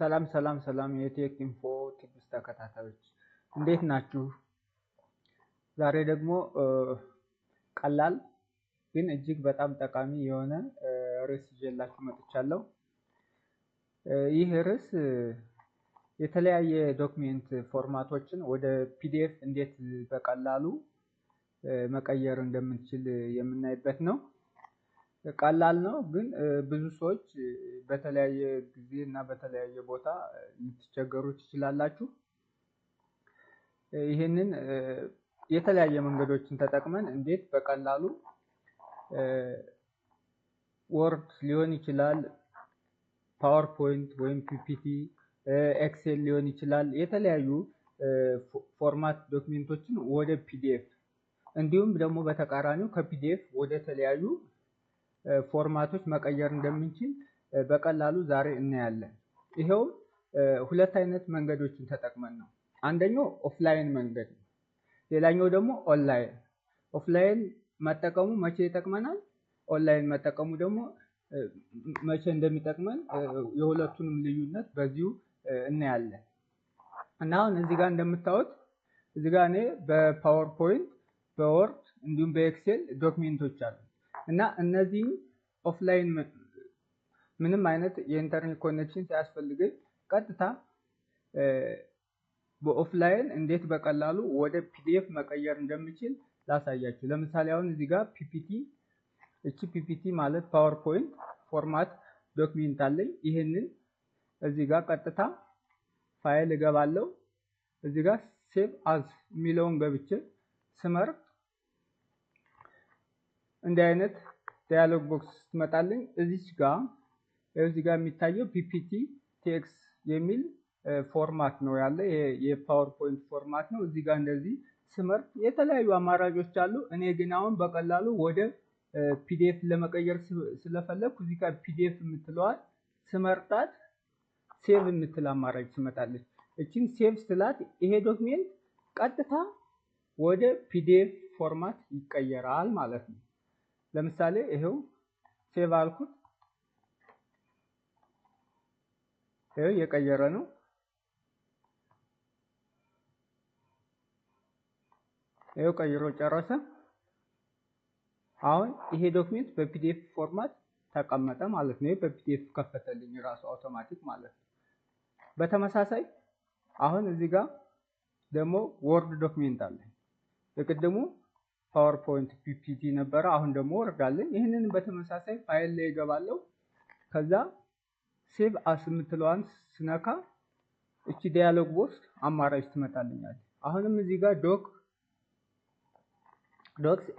ሰላም ሰላም ሰላም የቴክ ኢንፎ ቲፕስ ተከታታዮች እንዴት ናችሁ? ዛሬ ደግሞ ቀላል ግን እጅግ በጣም ጠቃሚ የሆነ ርዕስ ይዤላችሁ መጥቻለሁ። ይህ ርዕስ የተለያየ ዶክሜንት ፎርማቶችን ወደ ፒዲኤፍ እንዴት በቀላሉ መቀየር እንደምንችል የምናይበት ነው። ቀላል ነው፣ ግን ብዙ ሰዎች በተለያየ ጊዜ እና በተለያየ ቦታ ልትቸገሩ ትችላላችሁ። ይህንን የተለያየ መንገዶችን ተጠቅመን እንዴት በቀላሉ ወርድ ሊሆን ይችላል፣ ፓወርፖይንት ወይም ፒፒቲ፣ ኤክሴል ሊሆን ይችላል፣ የተለያዩ ፎርማት ዶክሜንቶችን ወደ ፒዲኤፍ እንዲሁም ደግሞ በተቃራኒው ከፒዲኤፍ ወደ ተለያዩ ፎርማቶች መቀየር እንደምንችል በቀላሉ ዛሬ እናያለን። ይሄው ሁለት አይነት መንገዶችን ተጠቅመን ነው። አንደኛው ኦፍላይን መንገድ ነው፣ ሌላኛው ደግሞ ኦንላይን። ኦፍላይን መጠቀሙ መቼ ይጠቅመናል፣ ኦንላይን መጠቀሙ ደግሞ መቼ እንደሚጠቅመን የሁለቱንም ልዩነት በዚሁ እናያለን። እና አሁን እዚህ ጋር እንደምታዩት እዚህ ጋር እኔ በፓወርፖይንት በወርድ እንዲሁም በኤክሴል ዶክሜንቶች አሉ እና እነዚህ ኦፍላይን ምንም አይነት የኢንተርኔት ኮኔክሽን ሳያስፈልገኝ ቀጥታ በኦፍላይን እንዴት በቀላሉ ወደ ፒዲኤፍ መቀየር እንደምችል ላሳያችሁ። ለምሳሌ አሁን እዚህ ጋር ፒፒቲ፣ እቺ ፒፒቲ ማለት ፓወርፖይንት ፎርማት ዶክሜንት አለኝ። ይህንን እዚህ ጋር ቀጥታ ፋይል እገባለሁ። እዚህ ጋር ሴቭ አዝ የሚለውን ገብቼ ስመርጥ እንዲህ አይነት ዳያሎግ ቦክስ ትመጣልኝ። እዚህ ጋር የሚታየው ፒፒቲ ቴክስ የሚል ፎርማት ነው ያለ፣ የፓወርፖይንት ፎርማት ነው። እዚህ ጋር እንደዚህ ስመርጥ የተለያዩ አማራጮች አሉ። እኔ ግን አሁን በቀላሉ ወደ ፒዲኤፍ ለመቀየር ስለፈለኩ እዚህ ጋር ፒዲኤፍ የምትለዋል ስመርጣት ሴቭ የምትል አማራጭ ትመጣለች። እቺን ሴቭ ስላት ይሄ ዶክሜንት ቀጥታ ወደ ፒዲኤፍ ፎርማት ይቀየራል ማለት ነው። ለምሳሌ ይሄው ሴቭ አልኩት፣ ይሄው የቀየረ ነው። ይሄው ቀይሮ ጨረሰ። አሁን ይሄ ዶክሜንት በፒዲኤፍ ፎርማት ተቀመጠ ማለት ነው። በፒዲኤፍ ከፈተልኝ ራሱ አውቶማቲክ ማለት ነው። በተመሳሳይ አሁን እዚህ ጋር ደግሞ ወርድ ዶክሜንት አለ። የቅድሙ ፓወርፖይንት ፒፒቲ ነበረ፣ አሁን ደግሞ ወርድ አለኝ። ይህንን በተመሳሳይ ፋይል ላይ እገባለሁ። ከዛ ሴቭ አስ የምትለዋን ስነካ እቺ ዳያሎግ ቦክስ አማራጭ ትመጣልኛለች። አሁንም እዚህ ጋር ዶክስ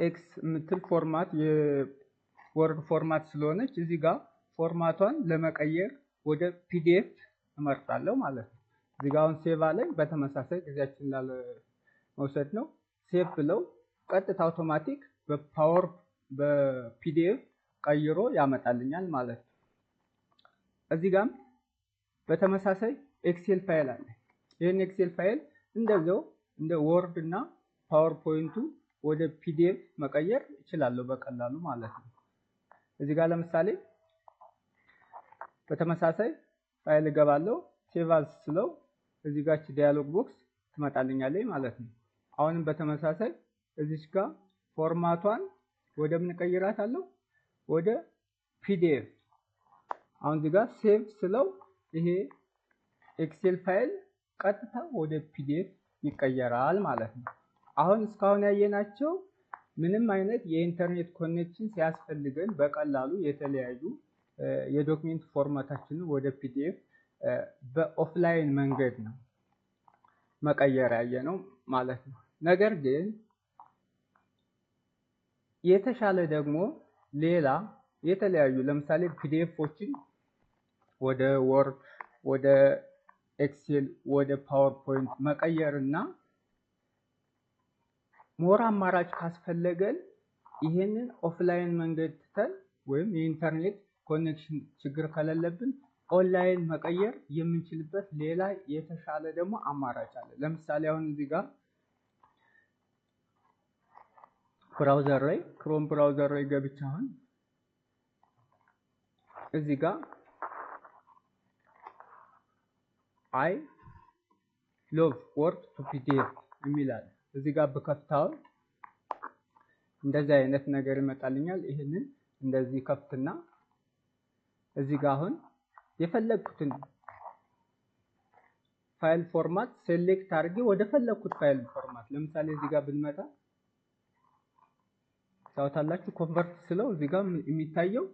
ኤክስ የምትል ፎርማት የወርድ ፎርማት ስለሆነች እዚህ ጋር ፎርማቷን ለመቀየር ወደ ፒዲኤፍ እመርጣለሁ ማለት ነው። እዚህ ጋር አሁን ሴቭ አለኝ። በተመሳሳይ ጊዜያችን ላለመውሰድ ነው። ሴቭ ብለው ቀጥታ አውቶማቲክ በፒዲኤፍ ቀይሮ ያመጣልኛል ማለት ነው። እዚህ ጋርም በተመሳሳይ ኤክሴል ፋይል አለ። ይህን ኤክሴል ፋይል እንደዛው እንደ ወርድ እና ፓወርፖይንቱ ወደ ፒዲኤፍ መቀየር እችላለሁ በቀላሉ ማለት ነው። እዚህ ጋር ለምሳሌ በተመሳሳይ ፋይል እገባለሁ፣ ሴቭ አዝ ስለው እዚህ ጋር ዳያሎግ ቦክስ ትመጣልኛለች ማለት ነው። አሁንም በተመሳሳይ እዚህ ጋር ፎርማቷን ወደ ምን ቀይራታለሁ? ወደ ፒዲኤፍ። አሁን እዚህ ጋር ሴቭ ስለው ይሄ ኤክሴል ፋይል ቀጥታ ወደ ፒዲኤፍ ይቀየራል ማለት ነው። አሁን እስካሁን ያየናቸው ምንም አይነት የኢንተርኔት ኮኔክሽን ሲያስፈልገን በቀላሉ የተለያዩ የዶክሜንት ፎርማታችንን ወደ ፒዲኤፍ በኦፍላይን መንገድ ነው መቀየር ያየነው ማለት ነው። ነገር ግን የተሻለ ደግሞ ሌላ የተለያዩ ለምሳሌ ፒዲኤፎችን ወደ ወርድ፣ ወደ ኤክሴል፣ ወደ ፓወርፖይንት መቀየር እና ሞር አማራጭ ካስፈለገን ይሄንን ኦፍላይን መንገድ ትተን ወይም የኢንተርኔት ኮኔክሽን ችግር ከሌለብን ኦንላይን መቀየር የምንችልበት ሌላ የተሻለ ደግሞ አማራጭ አለ። ለምሳሌ አሁን እዚህ ጋር ብራውዘር ላይ ክሮም ብራውዘር ላይ ገብቼ አሁን እዚህ ጋር አይ ሎቭ ወርድ ቱ ፒዲኤፍ የሚላል እዚህ ጋር በከፍታው እንደዚህ አይነት ነገር ይመጣልኛል። ይሄንን እንደዚህ ከፍትና እዚህ ጋር አሁን የፈለኩትን ፋይል ፎርማት ሴሌክት አድርጌ ወደ ፈለኩት ፋይል ፎርማት ለምሳሌ እዚህ ጋር ብንመጣ ታውታላችሁ ኮንቨርት ስለው እዚህ ጋር የሚታየው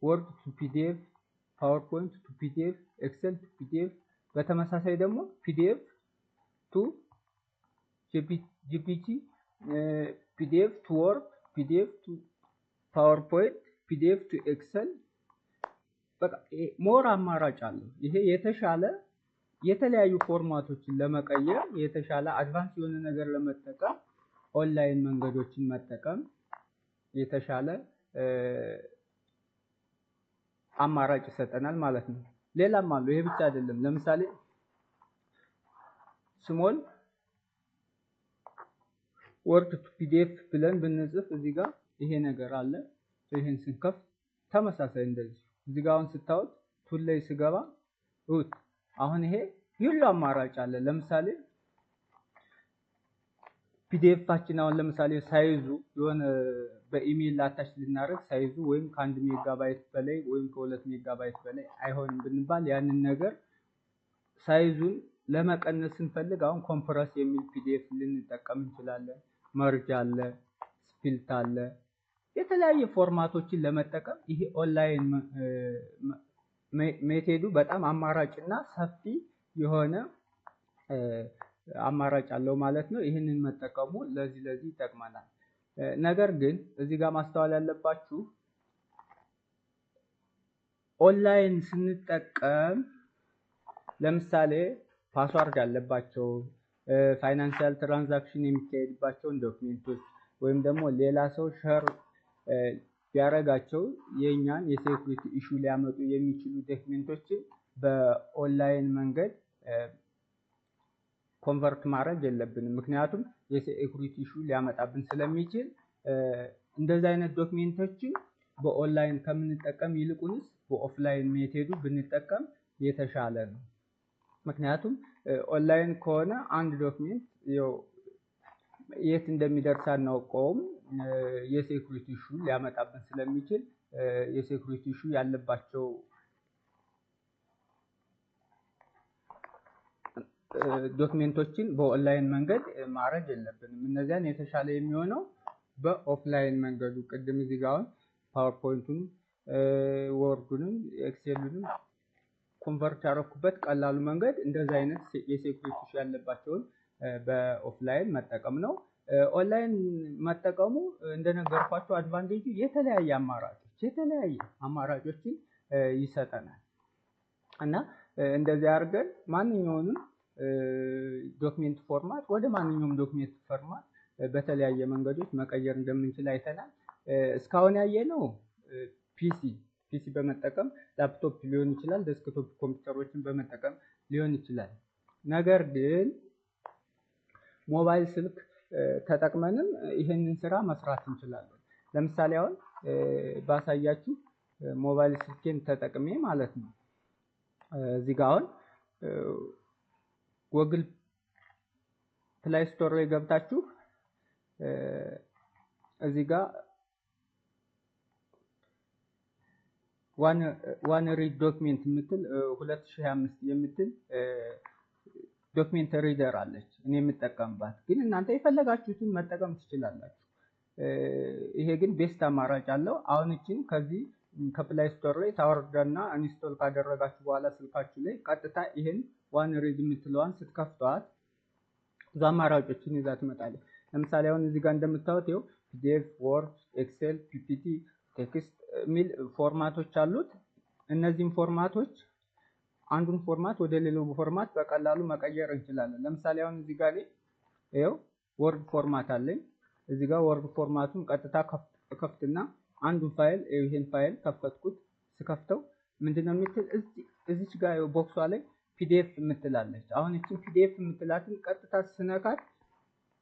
ወርድ ቱ ፒዲኤፍ፣ ፓወርፖይንት ቱ ፒዲኤፍ፣ ኤክሴል ቱ ፒዲኤፍ፣ በተመሳሳይ ደግሞ ፒዲኤፍ ቱ ጂፒጂ፣ ፒዲኤፍ ቱ ወርድ፣ ፒዲኤፍ ቱ ፓወርፖይንት፣ ፒዲኤፍ ቱ ኤክሰል በቃ ሞር አማራጭ አለው። ይሄ የተሻለ የተለያዩ ፎርማቶችን ለመቀየር የተሻለ አድቫንስ የሆነ ነገር ለመጠቀም ኦንላይን መንገዶችን መጠቀም የተሻለ አማራጭ ይሰጠናል ማለት ነው። ሌላም አለው። ይሄ ብቻ አይደለም። ለምሳሌ ስሞል ወርድ ቱ ፒዲኤፍ ብለን ብንጽፍ እዚህ ጋር ይሄ ነገር አለ። ይሄን ስንከፍት ተመሳሳይ እንደዚህ እዚህ ጋር አሁን ስታዩት ቱል ላይ ስገባ አሁን ይሄ ሁሉ አማራጭ አለ። ለምሳሌ ፒዲኤፋችን አሁን ለምሳሌ ሳይዙ የሆነ በኢሜል አታች ልናደርግ ሳይዙ ወይም ከ1 ሜጋባይት በላይ ወይም ከ2 ሜጋባይት በላይ አይሆንም ብንባል ያንን ነገር ሳይዙን ለመቀነስ ስንፈልግ አሁን ኮምፕረስ የሚል ፒዲኤፍ ልንጠቀም እንችላለን። መርጅ አለ፣ ስፕሊት አለ። የተለያየ ፎርማቶችን ለመጠቀም ይሄ ኦንላይን ሜቴዱ በጣም አማራጭና ሰፊ የሆነ አማራጭ አለው ማለት ነው። ይህንን መጠቀሙ ለዚህ ይጠቅመናል። ነገር ግን እዚህ ጋር ማስተዋል ያለባችሁ ኦንላይን ስንጠቀም ለምሳሌ ፓስዋርድ ያለባቸው ፋይናንሻል ትራንዛክሽን የሚካሄድባቸውን ዶክሜንቶች ወይም ደግሞ ሌላ ሰው ሸር ቢያረጋቸው የኛን የሴኩሪቲ ኢሹ ሊያመጡ የሚችሉ ዶክሜንቶችን በኦንላይን መንገድ ኮንቨርት ማድረግ የለብንም። ምክንያቱም የሴኩሪቲ ኢሹ ሊያመጣብን ስለሚችል እንደዚህ አይነት ዶክሜንቶችን በኦንላይን ከምንጠቀም ይልቁንስ በኦፍላይን ሜቴዱ ብንጠቀም የተሻለ ነው። ምክንያቱም ኦንላይን ከሆነ አንድ ዶክሜንት የት እንደሚደርስ አናውቀውም። የሴኩሪቲ ኢሹ ሊያመጣብን ስለሚችል የሴኩሪቲ ኢሹ ያለባቸው ዶክሜንቶችን በኦንላይን መንገድ ማድረግ የለብንም። እነዚያን የተሻለ የሚሆነው በኦፍላይን መንገዱ ቅድም እዚህ ጋር አሁን ፓወርፖይንቱን፣ ወርዱንም፣ ኤክሴሉንም ኮንቨርት ያደረኩበት ቀላሉ መንገድ እንደዚህ አይነት የሴኩሪቲ ኢሹ ያለባቸውን በኦፍላይን መጠቀም ነው። ኦንላይን መጠቀሙ እንደነገርኳችሁ አድቫንቴጁ የተለያየ አማራጮችን ይሰጠናል እና እንደዚህ አድርገን ማንኛውንም ዶክሜንት ፎርማት ወደ ማንኛውም ዶክሜንት ፎርማት በተለያየ መንገዶች መቀየር እንደምንችል አይተናል። እስካሁን ያየነው ፒሲ በመጠቀም ላፕቶፕ ሊሆን ይችላል፣ ዴስክቶፕ ኮምፒውተሮችን በመጠቀም ሊሆን ይችላል። ነገር ግን ሞባይል ስልክ ተጠቅመንም ይሄንን ስራ መስራት እንችላለን። ለምሳሌ አሁን ባሳያችሁ ሞባይል ስልኬን ተጠቅሜ ማለት ነው እዚህ ጋር አሁን ጉግል ፕላይ ስቶር ላይ ገብታችሁ እዚህ ጋር ዋን ሪድ ዶክሜንት የምትል 2025 የምትል ዶክሜንት ሪደር አለች እኔ የምጠቀምባት። ግን እናንተ የፈለጋችሁትን መጠቀም ትችላላችሁ። ይሄ ግን ቤስት አማራጭ አለው። አሁን እቺን ከዚህ ከፕላይ ስቶር ላይ ታወርዳና ኢንስቶል ካደረጋችሁ በኋላ ስልካችሁ ላይ ቀጥታ ይሄን ዋን ሪድ የምትለዋን ስትከፍቷት ብዙ አማራጮችን ይዛ ትመጣለች። ለምሳሌ አሁን እዚህ ጋር እንደምታዩት ይኸው ፒዲኤፍ፣ ወርድ፣ ኤክሴል፣ ፒፒቲ፣ ቴክስት ሚል ፎርማቶች አሉት። እነዚህን ፎርማቶች አንዱን ፎርማት ወደ ሌላው ፎርማት በቀላሉ መቀየር እንችላለን። ለምሳሌ አሁን እዚህ ጋር ይኸው ወርድ ፎርማት አለኝ። እዚህ ጋር ወርድ ፎርማቱን ቀጥታ ከፍትና አንዱን ፋይል ይሄን ፋይል ከፈትኩት። ስከፍተው ምንድነው የምትል እዚች ጋር ቦክሷ ላይ ፒዲኤፍ የምትላለች። አሁን እቺን ፒዲኤፍ የምትላትን ቀጥታ ስነካት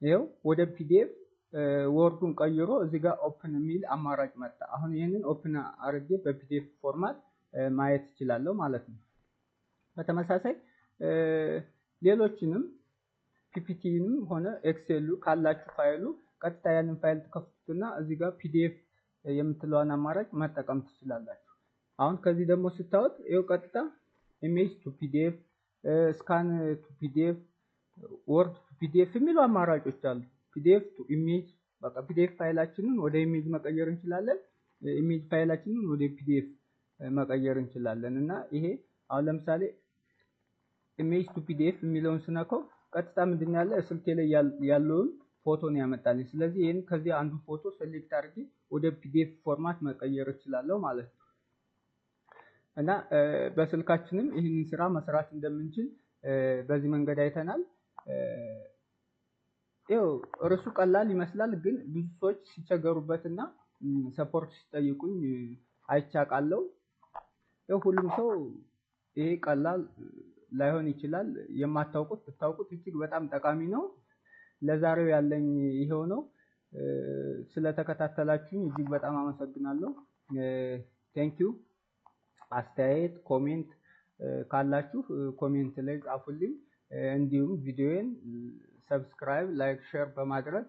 ይኸው ወደ ፒዲኤፍ ወርዱን ቀይሮ እዚህ ጋር ኦፕን የሚል አማራጭ መጣ። አሁን ይሄንን ኦፕን አድርጌ በፒዲኤፍ ፎርማት ማየት እችላለሁ ማለት ነው። በተመሳሳይ ሌሎችንም ፒፒቲንም ሆነ ኤክሴሉ ካላችሁ ፋይሉ ቀጥታ ያንን ፋይል ትከፍቱትና እዚህ ጋር ፒዲኤፍ የምትለዋን አማራጭ መጠቀም ትችላላችሁ። አሁን ከዚህ ደግሞ ስታዩት ይኸው ቀጥታ ኢሜጅ ቱ ፒዲኤፍ፣ ስካን ቱ ፒዲኤፍ፣ ወርድ ቱ ፒዲኤፍ የሚሉ አማራጮች አሉ። ፒዲኤፍ ቱ ኢሜጅ፣ በቃ ፒዲኤፍ ፋይላችንን ወደ ኢሜጅ መቀየር እንችላለን። ኢሜጅ ፋይላችንን ወደ ፒዲኤፍ መቀየር እንችላለን እና ይሄ አሁን ለምሳሌ ኢሜጅ ቱ ፒዲኤፍ የሚለውን ስነካው ቀጥታ ምንድን ያለ ስልኬ ላይ ያለውን ፎቶ ነው ያመጣልኝ። ስለዚህ ይሄን ከዚህ አንዱ ፎቶ ሴሌክት አድርጌ ወደ ፒዲኤፍ ፎርማት መቀየር እችላለሁ ማለት ነው። እና በስልካችንም ይህንን ስራ መስራት እንደምንችል በዚህ መንገድ አይተናል። ይኸው እርሱ ቀላል ይመስላል፣ ግን ብዙ ሰዎች ሲቸገሩበትና ሰፖርት ሲጠይቁኝ አይቻቃለሁ። ይኸው ሁሉም ሰው ይሄ ቀላል ላይሆን ይችላል። የማታውቁት ብታውቁት እጅግ በጣም ጠቃሚ ነው። ለዛሬው ያለኝ ይሄው ነው። ስለተከታተላችሁኝ እጅግ በጣም አመሰግናለሁ። ቴንኪው። አስተያየት ኮሜንት ካላችሁ ኮሜንት ላይ ጻፉልኝ። እንዲሁም ቪዲዮዬን ሰብስክራይብ፣ ላይክ፣ ሼር በማድረግ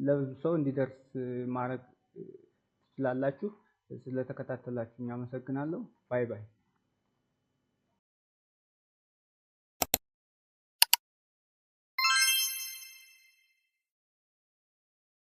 ለብዙ ሰው እንዲደርስ ማድረግ ትችላላችሁ። ስለተከታተላችሁኝ አመሰግናለሁ። ባይ ባይ።